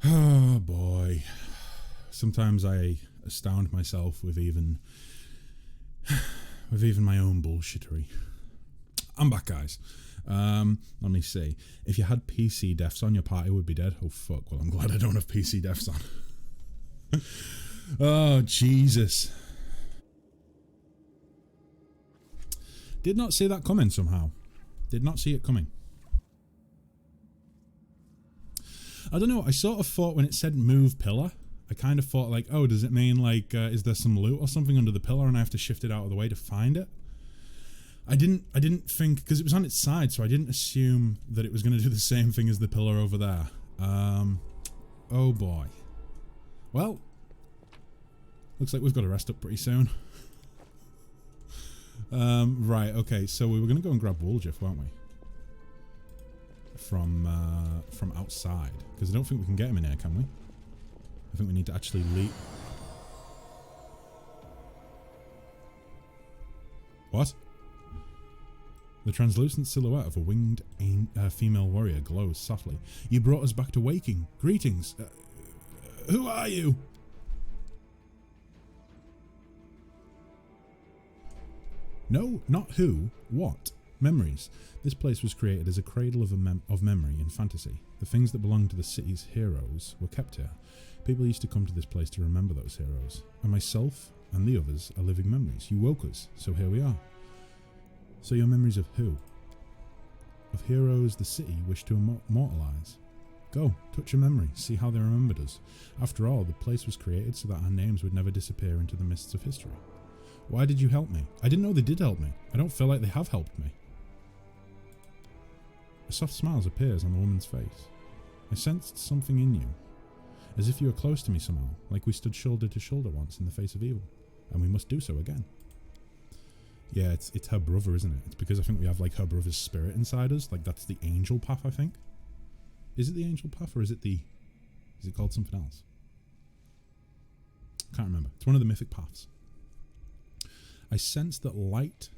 Oh boy. Sometimes I astound myself with even my own bullshittery. I'm back, guys. Let me see. If you had PC deaths on, your party would be dead. Oh fuck, well I'm glad I don't have PC deaths on. Oh Jesus. Did not see that coming somehow. Did not see it coming. I don't know, I sort of thought when it said move pillar, I kind of thought like, oh, does it mean like, is there some loot or something under the pillar and I have to shift it out of the way to find it? I didn't think, because it was on its side, so I didn't assume that it was going to do the same thing as the pillar over there. Oh boy. Well, looks like we've got to rest up pretty soon. Right, okay, so we were going to go and grab Wooljiff, weren't we? From outside, because I don't think we can get him in here, can we? I think we need to actually leap. What? The translucent silhouette of a winged female warrior glows softly. You brought us back to waking. Greetings. Who are you? No, not who. What? Memories. This place was created as a cradle of memory and fantasy. The things that belonged to the city's heroes were kept here. People used to come to this place to remember those heroes. And myself and the others are living memories. You woke us, so here we are. So your memories of who? Of heroes the city wished to immortalize. Go, touch a memory, see how they remembered us. After all, the place was created so that our names would never disappear into the mists of history. Why did you help me? I didn't know they did help me. I don't feel like they have helped me. A soft smile appears on the woman's face. I sensed something in you, as if you were close to me somehow, like we stood shoulder to shoulder once in the face of evil, and we must do so again. Yeah, it's her brother, isn't it? It's because I think we have like her brother's spirit inside us, like that's the angel path, I think. Is it the angel path, or is it called something else? Can't remember. It's one of the mythic paths. I sense that light...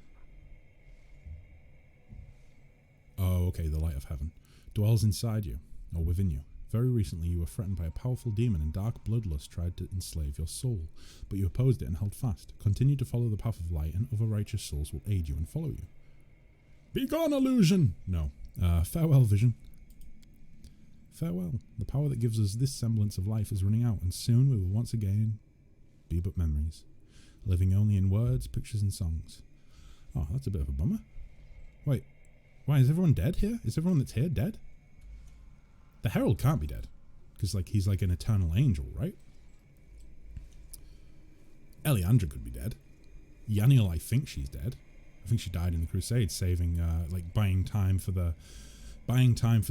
Oh, okay, the light of heaven dwells inside you, or within you. Very recently you were threatened by a powerful demon and dark bloodlust tried to enslave your soul, but you opposed it and held fast. Continue to follow the path of light and other righteous souls will aid you and follow you. Be gone, illusion! No. Farewell, vision. Farewell. The power that gives us this semblance of life is running out, and soon we will once again be but memories, living only in words, pictures and songs. Oh, that's a bit of a bummer. Wait. Why, is everyone dead here? Is everyone that's here dead? The Herald can't be dead, because like he's like an eternal angel, right? Eliandra could be dead. Yaniel, I think she's dead. I think she died in the Crusade, saving, like buying time for the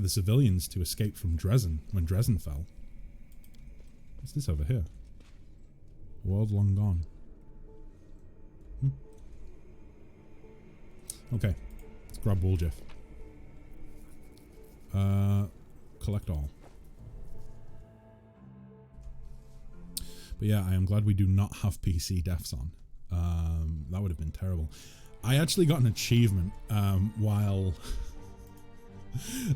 civilians to escape from Dresden when Dresden fell. What's this over here? World long gone. Okay, let's grab Wooljiff. Collect all. But yeah, I am glad we do not have PC deaths on. That would have been terrible. I actually got an achievement while...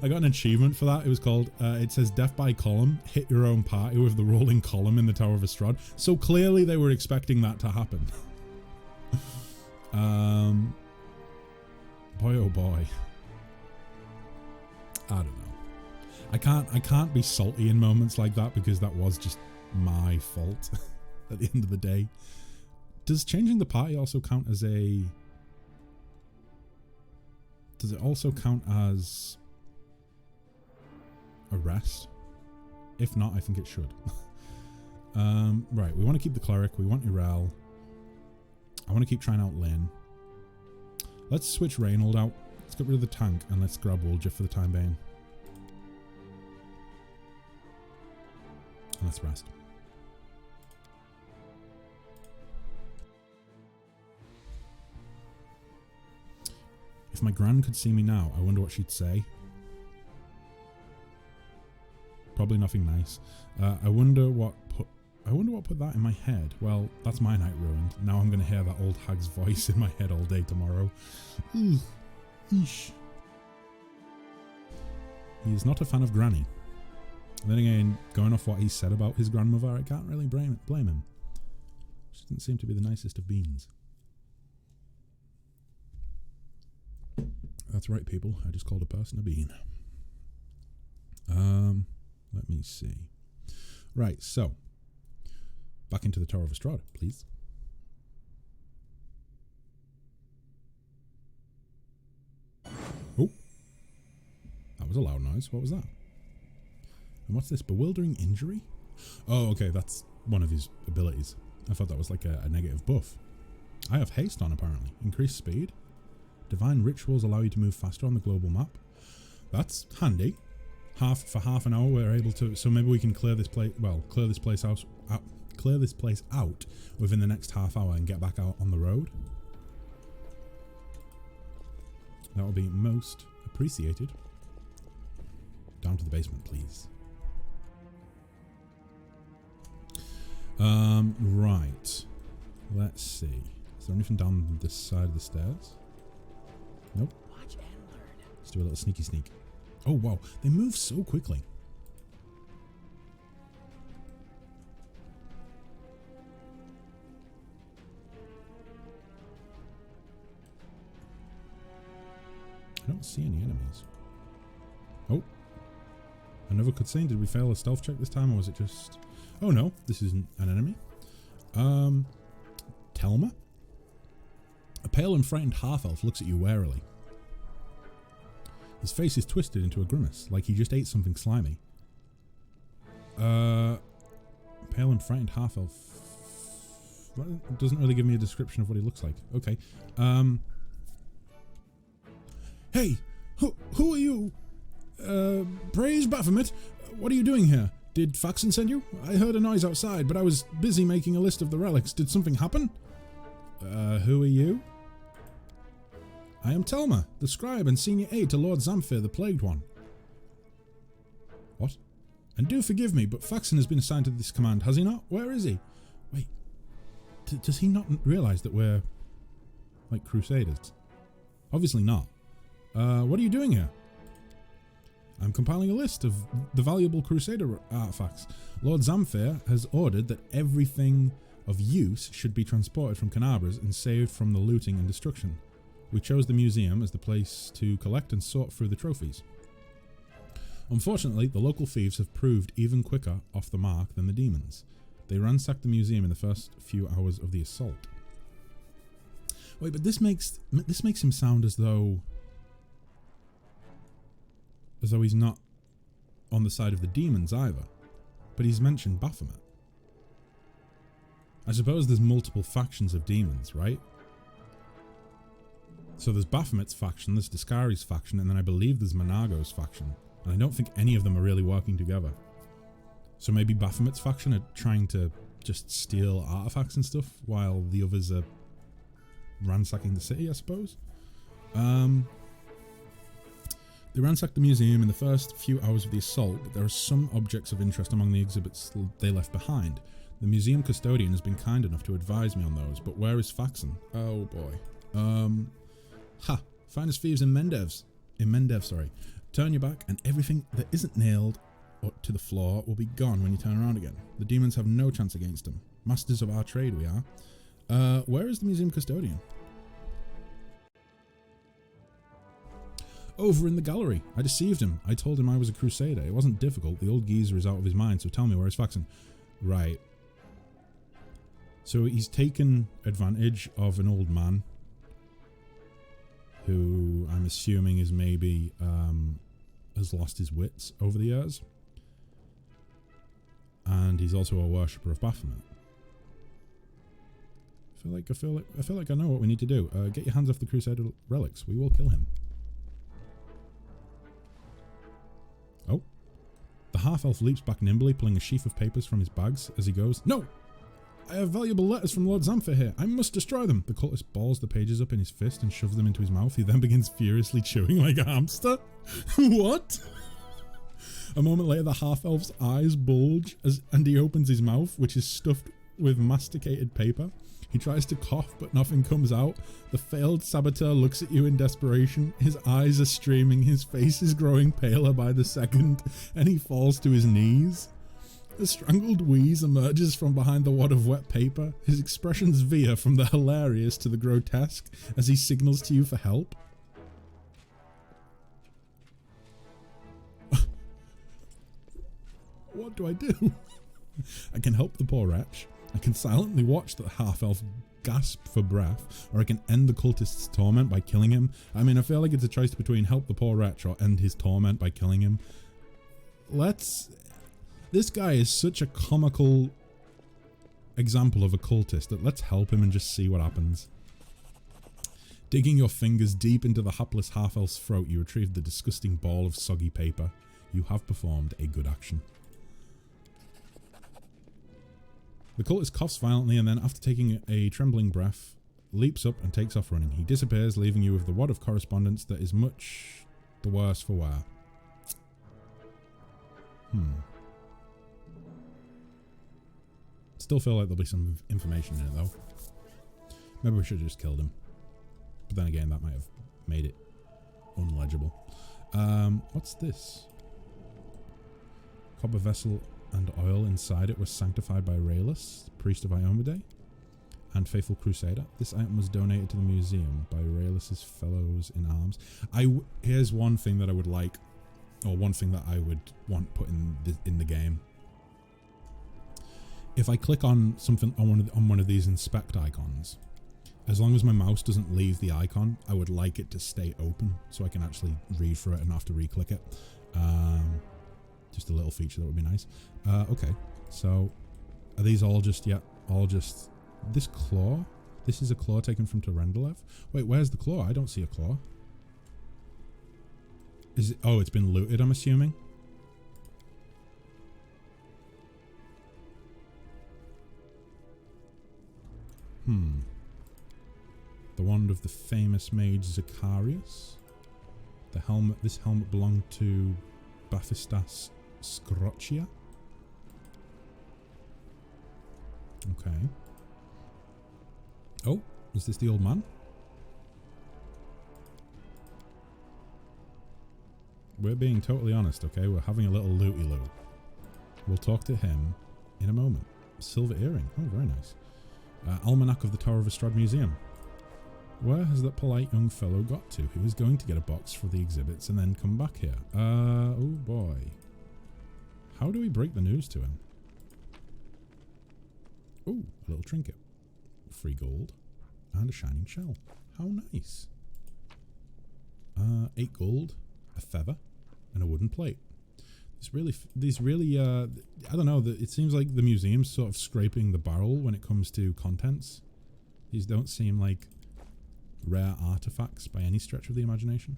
I got an achievement for that. It was called, it says death by column, hit your own party with the rolling column in the Tower of Estrad. So clearly they were expecting that to happen. Boy oh boy. I don't know. I can't be salty in moments like that because that was just my fault at the end of the day. Does changing the party also count as a... Does it also count as a rest? If not, I think it should. Right, we want to keep the cleric. We want Urel. I want to keep trying out Lynn. Let's switch Reynold out. Let's get rid of the tank and let's grab Wooljiff for the time being. And let's rest. If my gran could see me now, I wonder what she'd say. Probably nothing nice. I wonder what put that in my head. Well, that's my night ruined. Now I'm going to hear that old hag's voice in my head all day tomorrow. Eesh. He is not a fan of Granny. Then again, going off what he said about his grandmother, I can't really blame him. She doesn't seem to be the nicest of beans. That's right, people. I just called a person a bean. Let me see. Right, so back into the Tower of Estrada, please. Oh, that was a loud noise. What was that? And what's this? Bewildering injury? Oh, okay, that's one of his abilities. I thought that was like a negative buff. I have haste on, apparently. Increased speed. Divine rituals allow you to move faster on the global map. That's handy. For half an hour, we're able to. So maybe we can clear this place. Well, clear this place out within the next half hour and get back out on the road. That will be most appreciated. Down to the basement, please. Right. Let's see. Is there anything down this side of the stairs? Nope. Watch and learn. Let's do a little sneaky sneak. Oh, wow. They move so quickly. I don't see any enemies. Oh. Another cutscene. Did we fail a stealth check this time, or was it just... Oh, no. This isn't an enemy. Telma? A pale and frightened half-elf looks at you warily. His face is twisted into a grimace, like he just ate something slimy. Pale and frightened half-elf. It doesn't really give me a description of what he looks like. Okay. Hey! Who are you? Praise Baphomet. What are you doing here? Did Faxon send you? I heard a noise outside, but I was busy making a list of the relics. Did something happen? Who are you? I am Telma, the scribe and senior aide to Lord Zamfir, the Plagued One. What? And do forgive me, but Faxon has been assigned to this command, has he not? Where is he? Wait, does he not realise that we're, like, crusaders? Obviously not. What are you doing here? I'm compiling a list of the valuable crusader artifacts. Lord Zamfir has ordered that everything of use should be transported from Canabras and saved from the looting and destruction. We chose the museum as the place to collect and sort through the trophies. Unfortunately, the local thieves have proved even quicker off the mark than the demons. They ransacked the museum in the first few hours of the assault. Wait, but this makes him sound as though he's not on the side of the demons either. But he's mentioned Baphomet. I suppose there's multiple factions of demons, right? So there's Baphomet's faction, there's Discari's faction, and then I believe there's Monago's faction. And I don't think any of them are really working together. So maybe Baphomet's faction are trying to just steal artifacts and stuff, while the others are ransacking the city, I suppose? They ransacked the museum in the first few hours of the assault, but there are some objects of interest among the exhibits they left behind. The museum custodian has been kind enough to advise me on those, but where is Faxon? Oh boy. Finest thieves in Mendev, sorry. Turn your back and everything that isn't nailed to the floor will be gone when you turn around again. The demons have no chance against them. Masters of our trade we are. Where is the museum custodian? Over in the gallery. I deceived him. I told him I was a crusader. It wasn't difficult. The old geezer is out of his mind, so tell me, where is Faxon? Right. So he's taken advantage of an old man who I'm assuming is maybe has lost his wits over the years. And he's also a worshipper of Baphomet. I feel like I know what we need to do. Get your hands off the Crusader relics. We will kill him. Oh. The half-elf leaps back nimbly, pulling a sheaf of papers from his bags as he goes. No! I have valuable letters from Lord Zamfir here. I must destroy them. The cultist balls the pages up in his fist and shoves them into his mouth. He then begins furiously chewing like a hamster. What? A moment later, the half-elf's eyes bulge and he opens his mouth, which is stuffed with masticated paper. He tries to cough, but nothing comes out. The failed saboteur looks at you in desperation. His eyes are streaming, his face is growing paler by the second, and he falls to his knees. A strangled wheeze emerges from behind the wad of wet paper. His expressions veer from the hilarious to the grotesque as he signals to you for help. What do I do? I can help the poor wretch. I can silently watch the half-elf gasp for breath, or I can end the cultist's torment by killing him. I mean, I feel like it's a choice between help the poor wretch or end his torment by killing him. This guy is such a comical example of a cultist that let's help him and just see what happens. Digging your fingers deep into the hapless half-elf's throat, you retrieve the disgusting ball of soggy paper. You have performed a good action. The cultist coughs violently and then, after taking a trembling breath, leaps up and takes off running. He disappears, leaving you with the wad of correspondence that is much the worse for wear. Still feel like there'll be some information in it though. Maybe we should have just killed him. But then again, that might have made it unlegible. What's this? Copper vessel and oil inside it was sanctified by Raelus, priest of Iomade, and faithful crusader. This item was donated to the museum by Raelus's fellows in arms. Here's one thing that I would like, or one thing that I would want put in the game. If I click on something on one of these inspect icons, as long as my mouse doesn't leave the icon, I would like it to stay open so I can actually read through it and not have to re-click it. Just a little feature that would be nice. Okay, so are these all just this claw? This is a claw taken from Terendelev. Wait, where's the claw? I don't see a claw. Is it? Oh, it's been looted, I'm assuming. The wand of the famous mage Zacharias. The helmet. This helmet belonged to Bathistas Scroccia. Okay. Oh, is this the old man? We're being totally honest, okay? We're having a little looty-loo. We'll talk to him in a moment. Silver earring. Oh, very nice. Almanac of the Tower of Estrad Museum. Where has that polite young fellow got to? He was going to get a box for the exhibits and then come back here. Oh boy. How do we break the news to him? Oh, a little trinket. Free gold. And a shining shell. How nice. 8 gold, a feather, and a wooden plate. These really, I don't know, it seems like the museum's sort of scraping the barrel when it comes to contents. These don't seem like rare artifacts by any stretch of the imagination.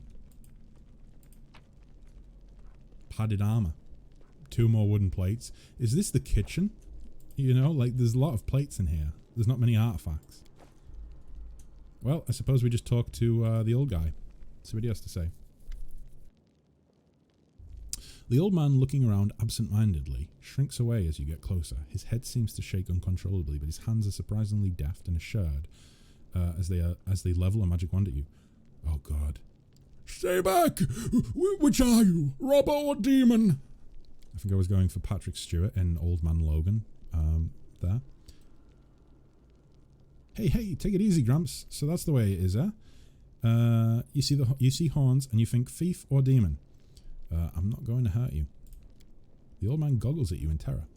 Padded armor. 2 more wooden plates. Is this the kitchen? You know, like there's a lot of plates in here. There's not many artifacts. Well, I suppose we just talk to the old guy. See what he has to say. The old man, looking around absent-mindedly, shrinks away as you get closer. His head seems to shake uncontrollably, but his hands are surprisingly deft and assured as they level a magic wand at you. Oh God. Stay back! Which are you? Robber or demon? I think I was going for Patrick Stewart and Old Man Logan there. Hey, take it easy, Gramps. So that's the way it is, eh? You see horns and you think thief or demon. I'm not going to hurt you. The old man goggles at you in terror.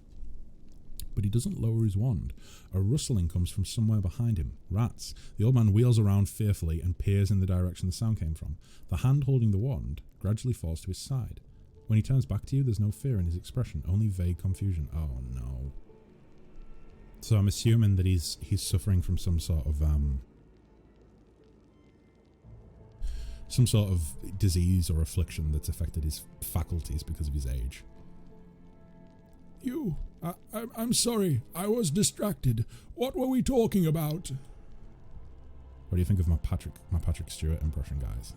But he doesn't lower his wand. A rustling comes from somewhere behind him. Rats. The old man wheels around fearfully and peers in the direction the sound came from. The hand holding the wand gradually falls to his side. When he turns back to you, there's no fear in his expression, only vague confusion. Oh no. So I'm assuming that he's suffering from some sort of disease or affliction that's affected his faculties because of his age. I'm sorry. I was distracted. What were we talking about? What do you think of my Patrick Stewart impression, guys?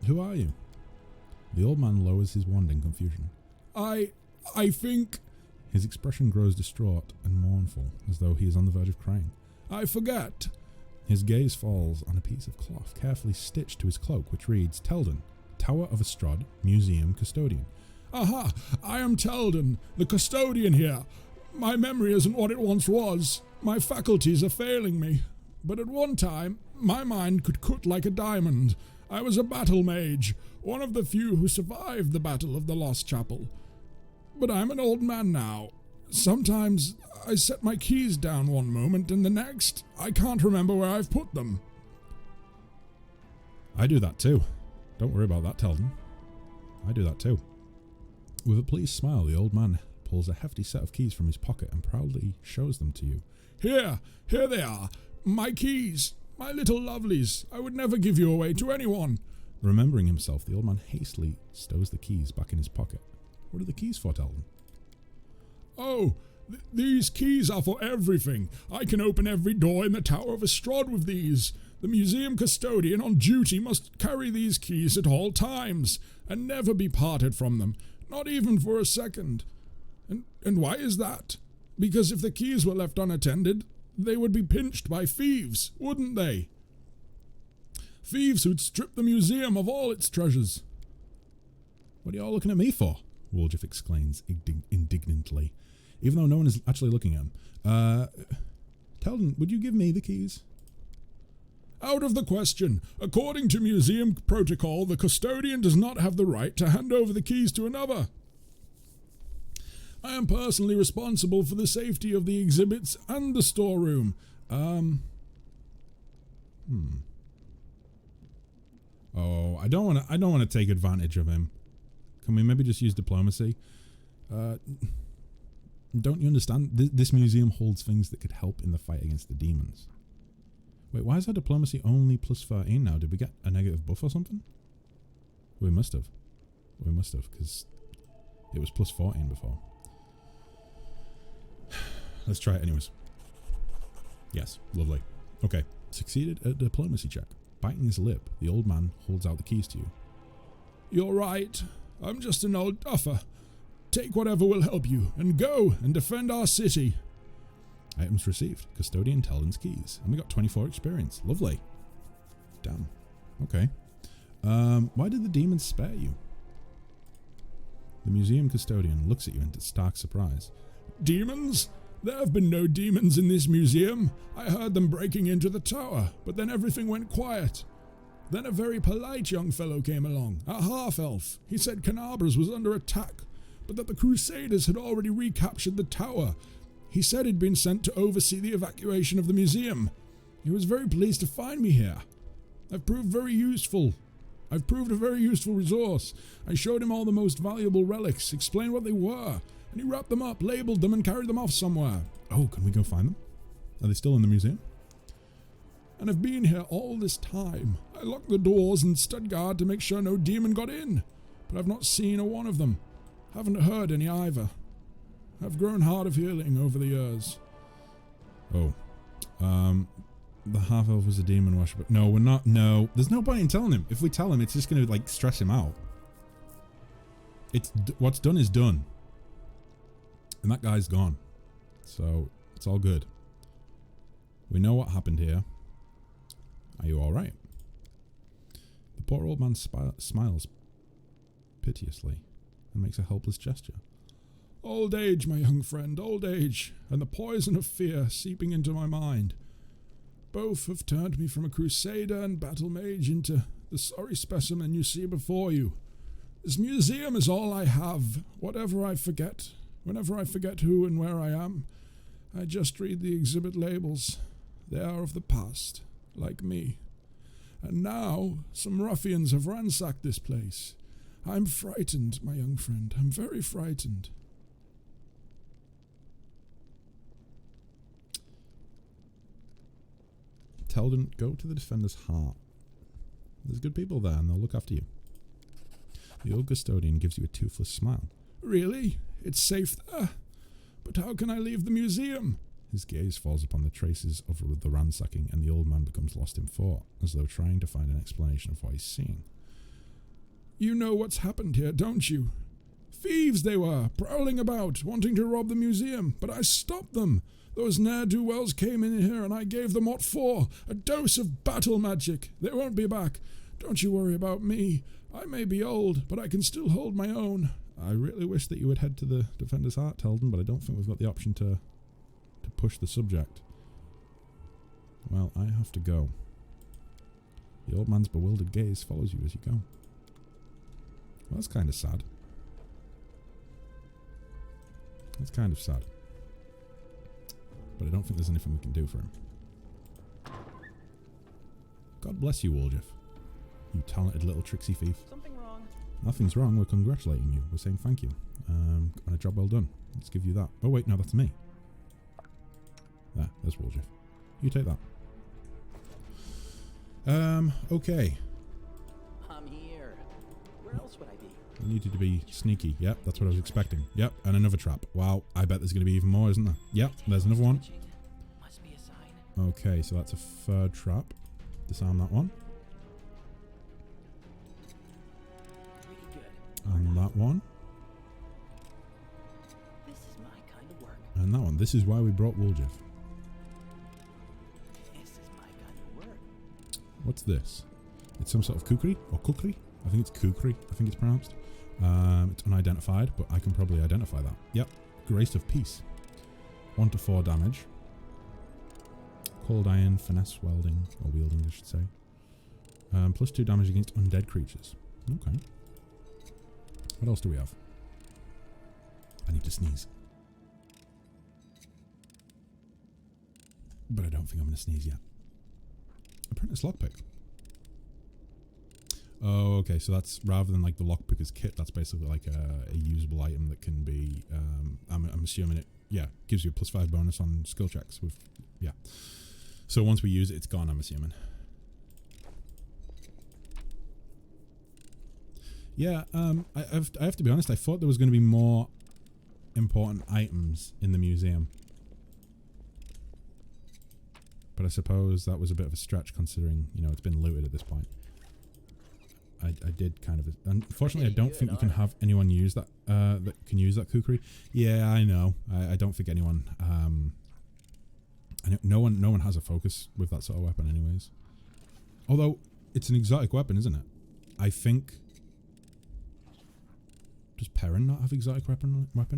Who are you? The old man lowers his wand in confusion. I I think... His expression grows distraught and mournful, as though he is on the verge of crying. I forget. His gaze falls on a piece of cloth carefully stitched to his cloak, which reads, Teldon, Tower of Estrad, Museum Custodian. Aha! I am Teldon, the custodian here. My memory isn't what it once was. My faculties are failing me. But at one time, my mind could cut like a diamond. I was a battle mage, one of the few who survived the Battle of the Lost Chapel. But I'm an old man now. Sometimes I set my keys down one moment and the next, I can't remember where I've put them. I do that too. Don't worry about that, Teldon. I do that too. With a pleased smile, the old man pulls a hefty set of keys from his pocket and proudly shows them to you. Here they are. My keys. My little lovelies. I would never give you away to anyone. Remembering himself, the old man hastily stows the keys back in his pocket. What are the keys for, Teldon? Oh, these keys are for everything. I can open every door in the Tower of Estrad with these. The museum custodian on duty must carry these keys at all times, and never be parted from them, not even for a second. And why is that? Because if the keys were left unattended, they would be pinched by thieves, wouldn't they? Thieves who'd strip the museum of all its treasures. What are you all looking at me for? Woljif exclaims indignantly, even though no one is actually looking at him. Teldon, would you give me the keys? Out of the question. According to museum protocol, the custodian does not have the right to hand over the keys to another. I am personally responsible for the safety of the exhibits and the storeroom. Oh, I don't want to take advantage of him. Can we maybe just use diplomacy? Don't you understand? This museum holds things that could help in the fight against the demons. Wait, why is our diplomacy only plus 13 now? Did we get a negative buff or something? We must have. We must have, because it was plus 14 before. Let's try it anyways. Yes, lovely. Okay, succeeded at a diplomacy check. Biting his lip, the old man holds out the keys to you. You're right. I'm just an old duffer. Take whatever will help you, and go and defend our city. Items received. Custodian Teldon's keys. And we got 24 experience. Lovely. Damn. Okay. Why did the demons spare you? The museum custodian looks at you in stark surprise. Demons? There have been no demons in this museum. I heard them breaking into the tower, but then everything went quiet. Then a very polite young fellow came along, a half-elf. He said Canabras was under attack, but that the Crusaders had already recaptured the tower. He said he'd been sent to oversee the evacuation of the museum. He was very pleased to find me here. I've proved a very useful resource. I showed him all the most valuable relics, explained what they were, and he wrapped them up, labelled them, and carried them off somewhere. Oh, can we go find them? Are they still in the museum? And I've been here all this time. I locked the doors and stood guard to make sure no demon got in, but I've not seen a one of them. Haven't heard any either. I've grown hard of hearing over the years. Oh. The half-elf was a demon worshipper. No, we're not. No. There's no point in telling him. If we tell him, it's just going to, like, stress him out. What's done is done. And that guy's gone. So, it's all good. We know what happened here. Are you alright? The poor old man smiles piteously and makes a helpless gesture. Old age, my young friend, old age, and the poison of fear seeping into my mind. Both have turned me from a crusader and battle mage into the sorry specimen you see before you. This museum is all I have. Whenever I forget who and where I am, I just read the exhibit labels. They are of the past, like me. And now, some ruffians have ransacked this place. I'm frightened, my young friend. I'm very frightened. Teldon, go to the Defender's Heart. There's good people there and they'll look after you. The old custodian gives you a toothless smile. Really? It's safe there? But how can I leave the museum? His gaze falls upon the traces of the ransacking and the old man becomes lost in thought, as though trying to find an explanation of what he's seeing. You know what's happened here, don't you? Thieves they were, prowling about, wanting to rob the museum, but I stopped them. Those ne'er-do-wells came in here and I gave them what for? A dose of battle magic. They won't be back. Don't you worry about me. I may be old, but I can still hold my own. I really wish that you would head to the Defender's Heart, Telden, but I don't think we've got the option to push the subject. Well, I have to go. The old man's bewildered gaze follows you as you go. Well, that's kind of sad. That's kind of sad. But I don't think there's anything we can do for him. God bless you, Woljif. You talented little tricksy thief. Something wrong. Nothing's wrong. We're congratulating you. We're saying thank you. On a job well done. Let's give you that. Oh wait, no, that's me. There's Woljif. You take that. Okay. I'm here. Where else would I be? You needed to be sneaky. Yep, that's what I was expecting. Yep, and another trap. Wow, I bet there's going to be even more, isn't there? Yep, there's another one. Must be a sign. Okay, so that's a third trap. Disarm that one. Pretty good. And that one. This is my kind of work. And that one. This is why we brought Woljif. This is my kind of work. What's this? It's some sort of kukri or kukri. I think it's kukri. I think it's pronounced. It's unidentified, but I can probably identify that. Yep. Grace of Peace. 1 to 4 damage. Cold Iron, Finesse Welding, or Wielding, I should say. Plus 2 damage against undead creatures. Okay. What else do we have? I need to sneeze. But I don't think I'm going to sneeze yet. Apprentice Lockpick. Oh, okay, so that's rather than like the lockpicker's kit, that's basically like a usable item that can be, I'm assuming it, yeah, gives you a +5 bonus on skill checks with, yeah. So once we use it, it's gone, I'm assuming. Yeah, I have to be honest, I thought there was going to be more important items in the museum. But I suppose that was a bit of a stretch considering, you know, it's been looted at this point. I did kind of... Unfortunately, I don't think you can have anyone use that, that can use that kukri. Yeah, I know. I don't think anyone... no one has a focus with that sort of weapon anyways. Although, it's an exotic weapon, isn't it? I think... Does Perrin not have exotic weaponry? Let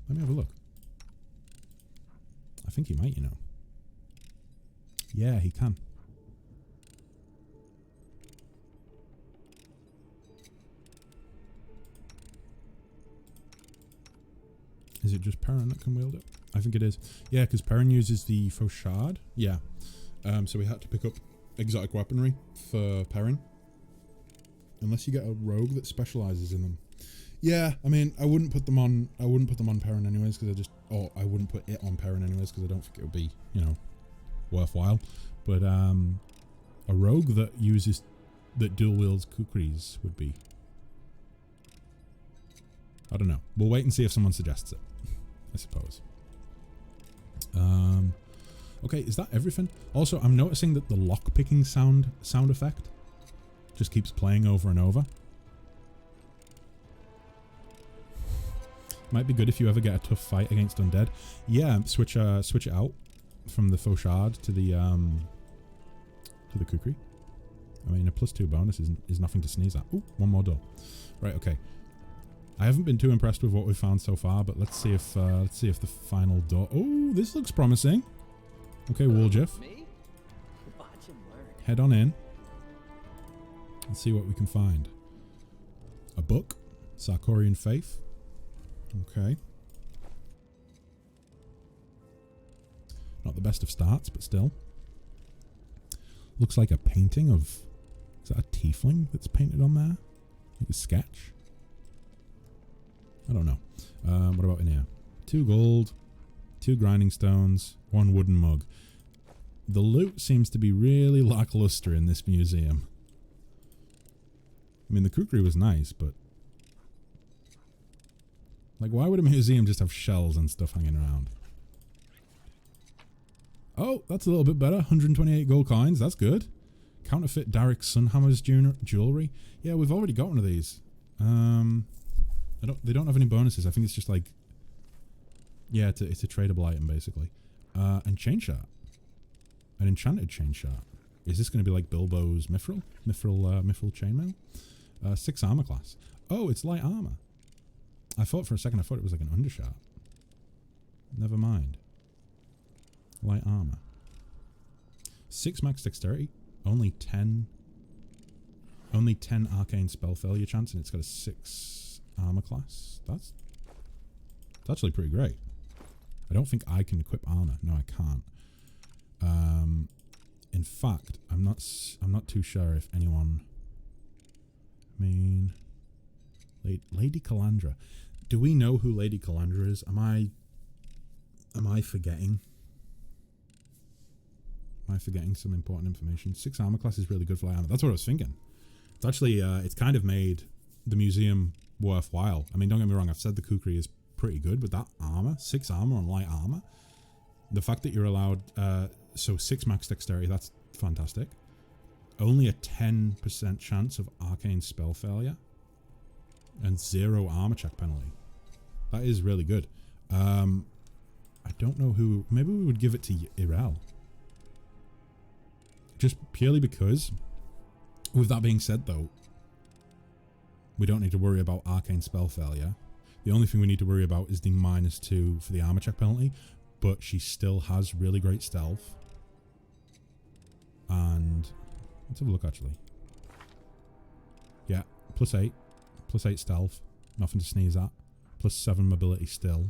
me have a look. I think he might, you know. Yeah, he can. Is it just Perrin that can wield it? I think it is. Yeah, because Perrin uses the Fauchard. Yeah. So we had to pick up exotic weaponry for Perrin. Unless you get a rogue that specializes in them. Yeah, I mean, I wouldn't put them on Perrin anyways, because I wouldn't put it on Perrin anyways, because I don't think it would be, you know, worthwhile. But a rogue that dual wields kukris would be. I don't know. We'll wait and see if someone suggests it, I suppose. Okay, is that everything? Also, I'm noticing that the lock-picking sound effect just keeps playing over and over. Might be good if you ever get a tough fight against undead. Yeah, switch it out from the Fauchard to the kukri. I mean, a +2 bonus is nothing to sneeze at. Ooh, one more door. Right, okay. I haven't been too impressed with what we've found so far, but let's see if the final door. Oh, this looks promising. Okay, Woljif. Me? Watch and learn. Head on in. Let's see what we can find. A book, Sarkorian Faith. Okay. Not the best of starts, but still. Looks like a painting of... Is that a tiefling that's painted on there? Like a sketch? I don't know. What about in here? 2 gold, 2 grinding stones, 1 wooden mug. The loot seems to be really lackluster in this museum. I mean, the kukri was nice, but... Like, why would a museum just have shells and stuff hanging around? Oh, that's a little bit better. 128 gold coins. That's good. Counterfeit Darrick Sunhammer's jewelry. Yeah, we've already got one of these. They don't have any bonuses. I think it's just like, yeah, it's a tradable item basically. And chain shot, an enchanted chain shot. Is this going to be like Bilbo's mithril chainmail? 6 armor class. Oh, it's light armor. I thought for a second it was like an undershot. Never mind. Light armor. 6 max dexterity. Only 10 arcane spell failure chance, and it's got a 6 armor class. That's actually pretty great. I don't think I can equip armor. No, I can't. In fact, I'm not too sure if anyone. I mean, Lady Calandra. Do we know who Lady Calandra is? Am I forgetting? Am I forgetting some important information? 6 armor class is really good for light armor. That's what I was thinking. It's actually, it's kind of made the museum worthwhile. I mean, don't get me wrong. I've said the kukri is pretty good, but that armor, 6 armor on light armor, the fact that you're allowed, so 6 max dexterity, that's fantastic. Only a 10% chance of arcane spell failure, and 0 armor check penalty. That is really good. I don't know who. Maybe we would give it to Irel. Just purely because, with that being said though, we don't need to worry about arcane spell failure. The only thing we need to worry about is the -2 for the armor check penalty, but she still has really great stealth. And let's have a look actually. Yeah, +8 stealth, nothing to sneeze at. +7 mobility still.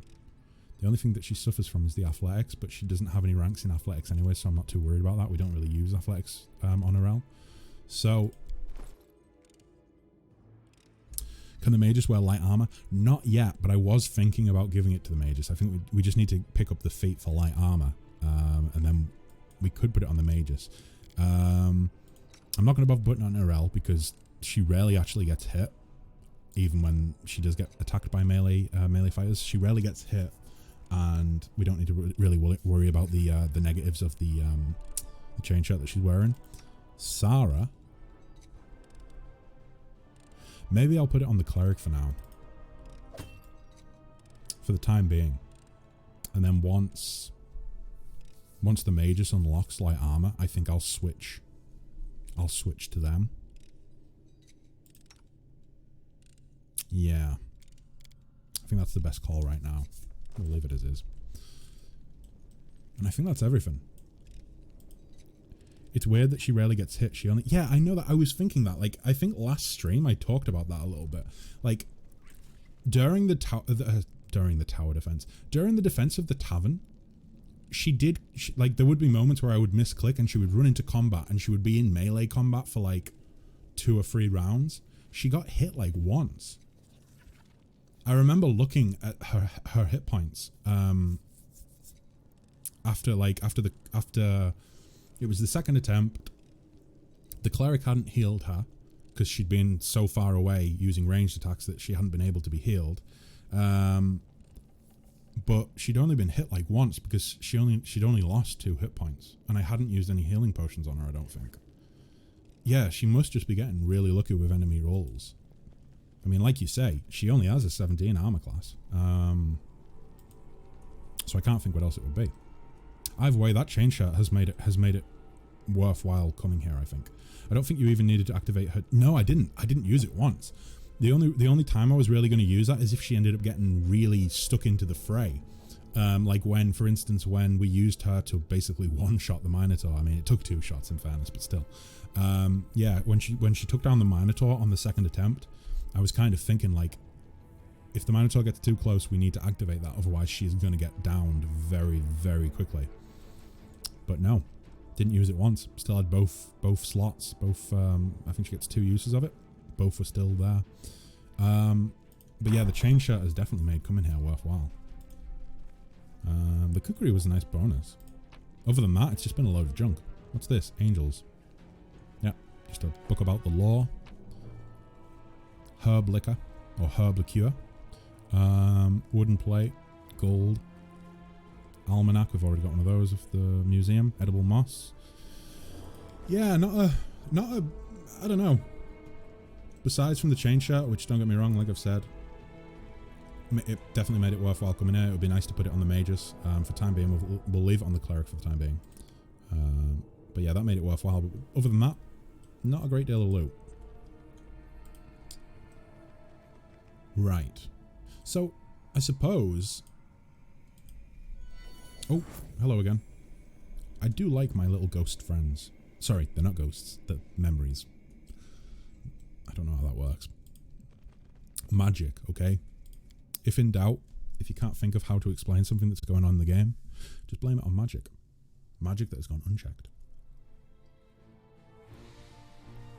The only thing that she suffers from is the athletics, but she doesn't have any ranks in athletics anyway, so I'm not too worried about that. We don't really use athletics on Irel. So, can the mages wear light armor? Not yet, but I was thinking about giving it to the mages. I think we just need to pick up the feat for light armor, and then we could put it on the mages. I'm not going to bother putting it on Irel because she rarely actually gets hit. Even when she does get attacked by melee fighters, she rarely gets hit, and we don't need to really worry about the negatives of the chain shirt that she's wearing. Sarah, maybe I'll put it on the cleric for now, for the time being, and then once the magus unlocks light armor, I think I'll switch to them. Yeah, I think that's the best call right now. We'll leave it as is. And I think that's everything. It's weird that she rarely gets hit. She only... Yeah, I know that. I was thinking that. Like, I think last stream I talked about that a little bit. Like, during the tower defense, during the defense of the tavern, like, there would be moments where I would misclick and she would run into combat and she would be in melee combat for like 2 or 3 rounds. She got hit like once. I remember looking at her hit points after it was the second attempt. The cleric hadn't healed her because she'd been so far away using ranged attacks that she hadn't been able to be healed. But she'd only been hit like once because she'd only lost 2 hit points, and I hadn't used any healing potions on her, I don't think. Yeah, she must just be getting really lucky with enemy rolls. I mean, like you say, she only has a 17 armor class. So I can't think what else it would be. Either way, that chain shirt has made it worthwhile coming here, I think. I don't think you even needed to activate her. No, I didn't. I didn't use it once. The only time I was really going to use that is if she ended up getting really stuck into the fray. Like when, for instance, when we used her to basically one-shot the Minotaur. I mean, it took 2 shots in fairness, but still. Yeah, when she took down the Minotaur on the second attempt, I was kind of thinking, like, if the Minotaur gets too close, we need to activate that, otherwise she's going to get downed very, very quickly. But no, didn't use it once. Still had both slots. I think she gets 2 uses of it. Both were still there. But yeah, the chain shirt has definitely made coming here worthwhile. The kukri was a nice bonus. Other than that, it's just been a load of junk. What's this? Angels. Yeah, just a book about the law. Herb liquor, or herb liqueur. Wooden plate, gold. Almanac, we've already got one of those of the museum. Edible moss. Yeah, not a, I don't know. Besides from the chain shirt, which, don't get me wrong, like I've said, it definitely made it worthwhile coming here. It would be nice to put it on the mages. For time being, we'll leave it on the cleric for the time being. But yeah, that made it worthwhile. But other than that, not a great deal of loot. Right. So, I suppose... Oh, hello again. I do like my little ghost friends. Sorry, they're not ghosts. They're memories. I don't know how that works. Magic, okay? If in doubt, if you can't think of how to explain something that's going on in the game, just blame it on magic. Magic that has gone unchecked.